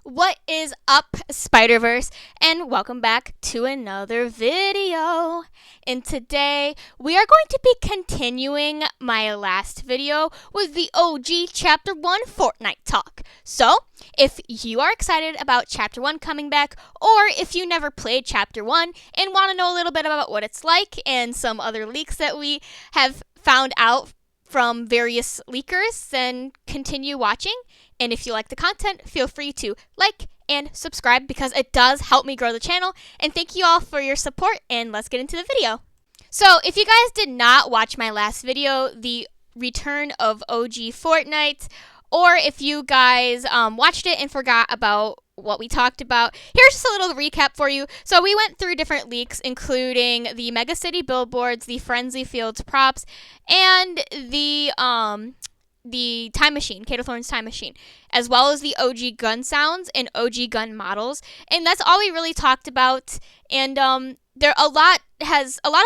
What is up, Spiderverse, and welcome back to another video. And today, we are going to be continuing my last video with the OG Chapter 1 Fortnite talk. So, if you are excited about Chapter 1 coming back, or if you never played Chapter 1 and want to know a little bit about what it's like and some other leaks that we have found out from various leakers, then continue watching. And if you like the content, feel free to like and subscribe because it does help me grow the channel. And thank you all for your support, and let's get into the video. So if you guys did not watch my last video, the return of OG Fortnite, or if you guys watched it and forgot about what we talked about, here's just a little recap for you. So we went through different leaks, including the Mega City billboards, the Frenzy Fields props, and the Time Machine, Kato Thorne's Time Machine, as well as the OG gun sounds and OG gun models. And that's all we really talked about. And a lot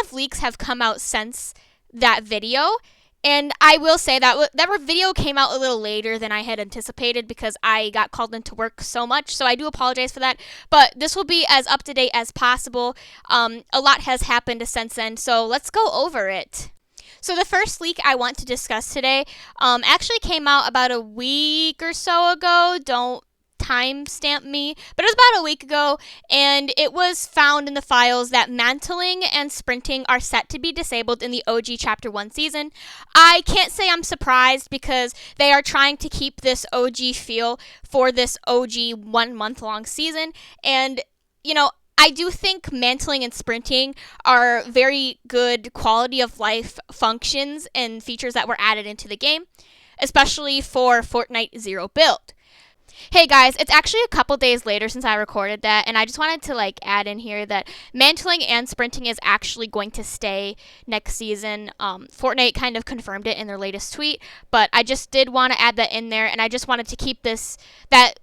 of leaks have come out since that video. And I will say that video came out a little later than I had anticipated because I got called into work so much. So I do apologize for that. But this will be as up to date as possible. A lot has happened since then. So let's go over it. So the first leak I want to discuss today actually came out about a week or so ago. Don't timestamp me, but it was about a week ago, and it was found in the files that mantling and sprinting are set to be disabled in the OG Chapter 1 season. I can't say I'm surprised because they are trying to keep this OG feel for this OG 1 month long season, and I do think mantling and sprinting are very good quality of life functions and features that were added into the game, especially for Fortnite Zero Build. Hey guys, it's actually a couple days later since I recorded that, and I just wanted to add in here that mantling and sprinting is actually going to stay next season. Fortnite kind of confirmed it in their latest tweet, but I just did want to add that in there, and I just wanted to keep that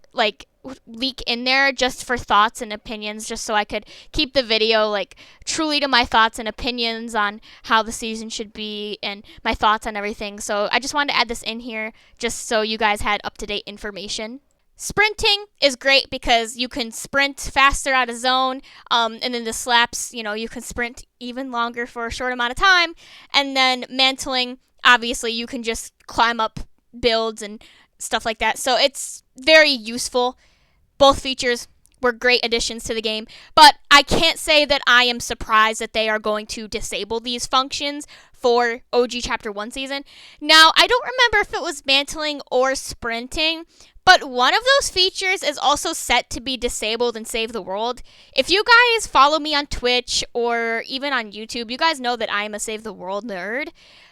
leak in there just for thoughts and opinions, just so I could keep the video truly to my thoughts and opinions on how the season should be and my thoughts on everything. So I just wanted to add this in here just so you guys had up-to-date information. Sprinting is great because you can sprint faster out of zone, and then the slaps, you can sprint even longer for a short amount of time. And then mantling, obviously, you can just climb up builds and stuff like that. So it's very useful. Both features were great additions to the game, but I can't say that I am surprised that they are going to disable these functions for OG Chapter 1 season. Now, I don't remember if it was mantling or sprinting, but one of those features is also set to be disabled in Save the World. If you guys follow me on Twitch or even on YouTube, you guys know that I am a Save the World nerd.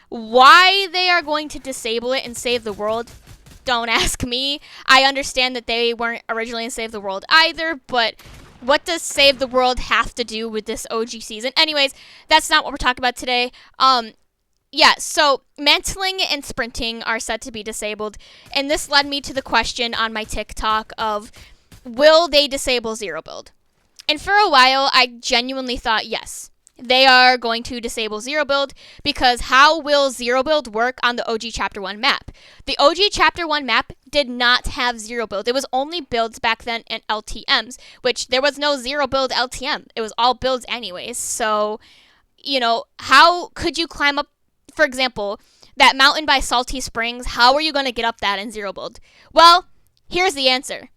Why they are going to disable it in Save the World, don't ask me. I understand that they weren't originally in Save the World either, but what does Save the World have to do with this OG season? Anyways, that's not what we're talking about today. Yeah, so mantling and sprinting are set to be disabled, and this led me to the question on my TikTok of, will they disable Zero Build? And for a while, I genuinely thought yes. They are going to disable Zero Build because how will Zero Build work on the OG Chapter 1 map? The OG Chapter 1 map did not have Zero Build. It was only builds back then and LTMs, which there was no Zero Build LTM. It was all builds anyways. So, how could you climb up, for example, that mountain by Salty Springs? How are you going to get up that in Zero Build? Well, here's the answer.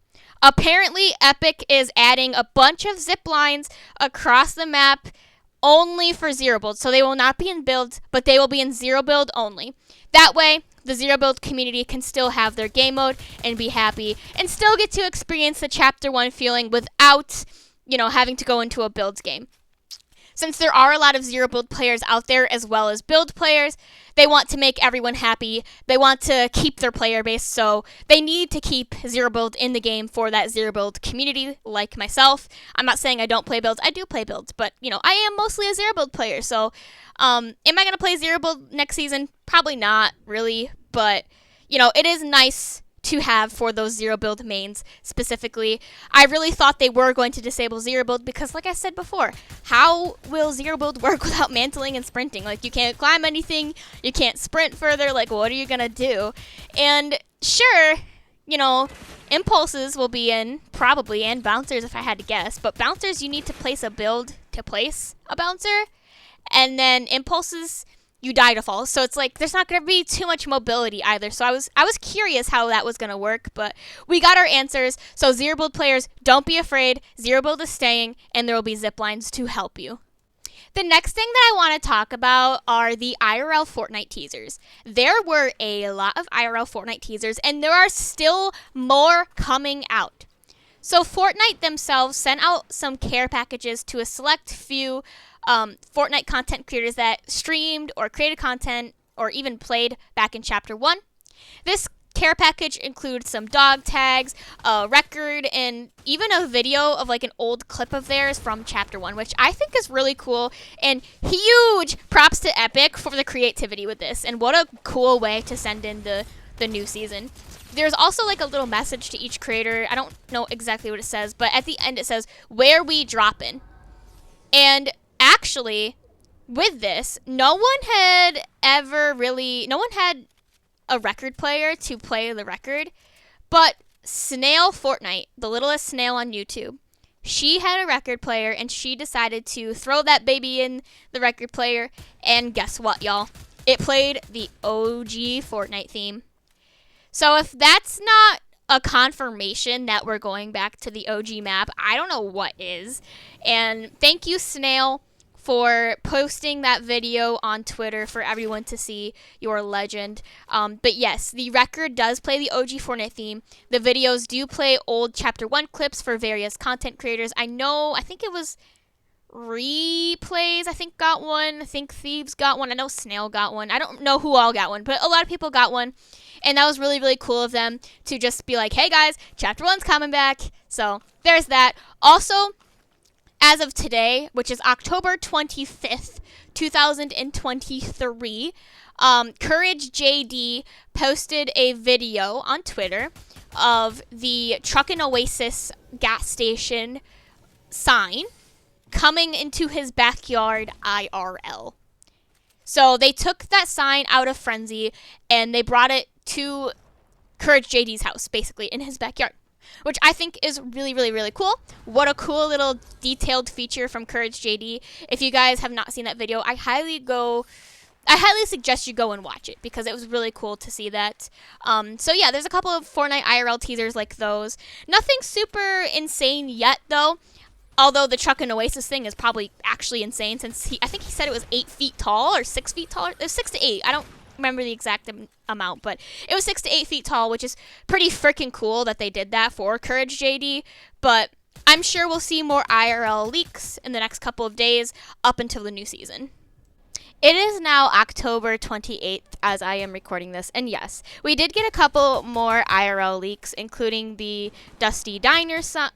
Apparently, Epic is adding a bunch of zip lines across the map only for Zero Build. So they will not be in builds, but they will be in Zero Build only. That way, the Zero Build community can still have their game mode and be happy and still get to experience the Chapter 1 feeling without, having to go into a builds game. Since there are a lot of Zero Build players out there as well as build players, they want to make everyone happy. They want to keep their player base, so they need to keep Zero Build in the game for that Zero Build community, like myself. I'm not saying I don't play builds. I do play builds, but, I am mostly a Zero Build player, so am I going to play Zero Build next season? Probably not, really, but, it is nice to have for those Zero Build mains specifically. I really thought they were going to disable Zero Build because, like I said before, how will Zero Build work without mantling and sprinting? You can't climb anything, you can't sprint further, what are you gonna do? And sure, you know, impulses will be in, probably, and bouncers if I had to guess. But bouncers, you need to place a build to place a bouncer. And then impulses, you die to fall. So it's like there's not going to be too much mobility either. So I was curious how that was going to work, but we got our answers. So zero build players, don't be afraid. Zero build is staying, and there will be zip lines to help you. The next thing that I want to talk about are the IRL Fortnite teasers. There were a lot of IRL Fortnite teasers, and there are still more coming out. So Fortnite themselves sent out some care packages to a select few Fortnite content creators that streamed or created content or even played back in Chapter 1. This care package includes some dog tags, a record, and even a video of like an old clip of theirs from Chapter 1, which I think is really cool. And huge props to Epic for the creativity with this. And what a cool way to send in the new season. There's also like a little message to each creator. I don't know exactly what it says, but at the end it says, where we droppin'. And actually, with this, no one had a record player to play the record, but Snail Fortnite, the littlest snail on YouTube, she had a record player, and she decided to throw that baby in the record player, and guess what, y'all? It played the OG Fortnite theme. So if that's not a confirmation that we're going back to the OG map, I don't know what is. And thank you, Snail, for posting that video on Twitter for everyone to see. Your legend. But yes, the record does play the OG Fortnite theme. The videos do play old Chapter 1 clips for various content creators. I think it was Replays, got one. I think Thieves got one. I know Snail got one. I don't know who all got one, but a lot of people got one. And that was really, really cool of them to just be like, hey guys, Chapter 1's coming back. So there's that. Also, as of today, which is October 25th, 2023, Courage JD posted a video on Twitter of the Truckin' Oasis gas station sign coming into his backyard IRL. So they took that sign out of Frenzy and they brought it to Courage JD's house, basically, in his backyard, which I think is really, really, really cool. What a cool little detailed feature from Courage JD. If you guys have not seen that video, I highly suggest you go and watch it because it was really cool to see that. So yeah, there's a couple of Fortnite IRL teasers like those. Nothing super insane yet, though. Although the Truckin' Oasis thing is probably actually insane since I think he said it was 8 feet tall or 6 feet tall. It was 6 to 8. I don't remember the exact amount, but it was 6 to 8 feet tall, which is pretty freaking cool that they did that for Courage JD. But I'm sure we'll see more IRL leaks in the next couple of days up until the new season. It is now October 28th as I am recording this, and yes, we did get a couple more IRL leaks, including the Dusty Diner sign.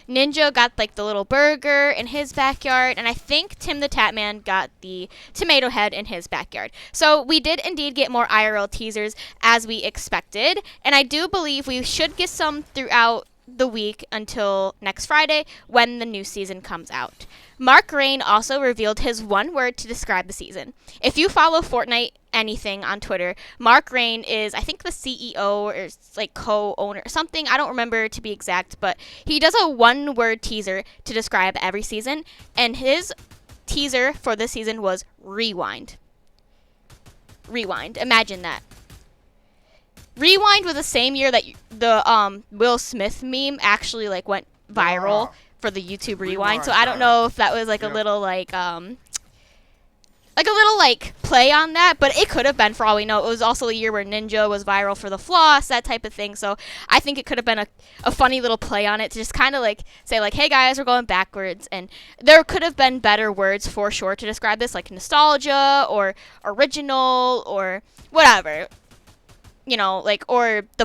Ninja got like the little burger in his backyard, and I think Tim the Tatman got the tomato head in his backyard. So we did indeed get more IRL teasers as we expected, and I do believe we should get some throughout the week until next Friday when the new season comes out. Mark Rain also revealed his one word to describe the season. If you follow Fortnite anything on Twitter, Mark Rain is, I think, the CEO or like co-owner or something. I don't remember to be exact, but he does a one-word teaser to describe every season, and his teaser for this season was rewind. Rewind. Imagine that. Rewind was the same year that the Will Smith meme actually like went viral for the YouTube Rewind. So I don't know if that was like a little like play on that, but it could have been for all we know. It was also the year where Ninja was viral for the floss, that type of thing. So I think it could have been a funny little play on it to just kind of like say like, hey guys, we're going backwards. And there could have been better words for sure to describe this, like nostalgia or original or whatever. You know, like, or the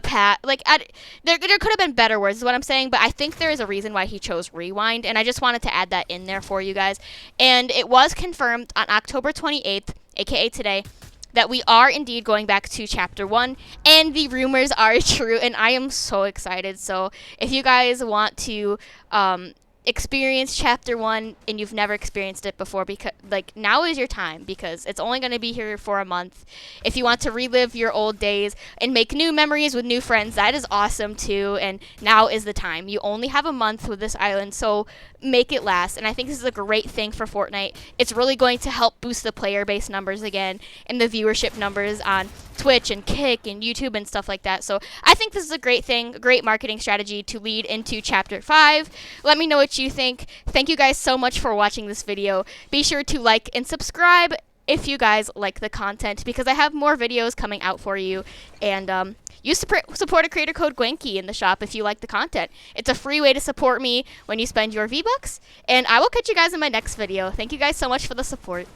there could have been better words is what I'm saying, but I think there is a reason why he chose rewind, and I just wanted to add that in there for you guys. And it was confirmed on October 28th, aka today, that we are indeed going back to Chapter 1, and the rumors are true, and I am so excited. So if you guys want to experience chapter 1 and you've never experienced it before, because like now is your time, because it's only going to be here for a month. If you want to relive your old days and make new memories with new friends, that is awesome too, and now is the time. You only have a month with this island, so make it last. And I think this is a great thing for Fortnite. It's really going to help boost the player base numbers again and the viewership numbers on Twitch and Kick and YouTube and stuff like that. So I think this is a great thing, a great marketing strategy to lead into chapter 5. Let me know what you think. Thank you guys so much for watching this video. Be sure to like and subscribe if you guys like the content, because I have more videos coming out for you. And use supporter creator code GWENKKY in the shop if you like the content. It's a free way to support me when you spend your V-Bucks. And I will catch you guys in my next video. Thank you guys so much for the support.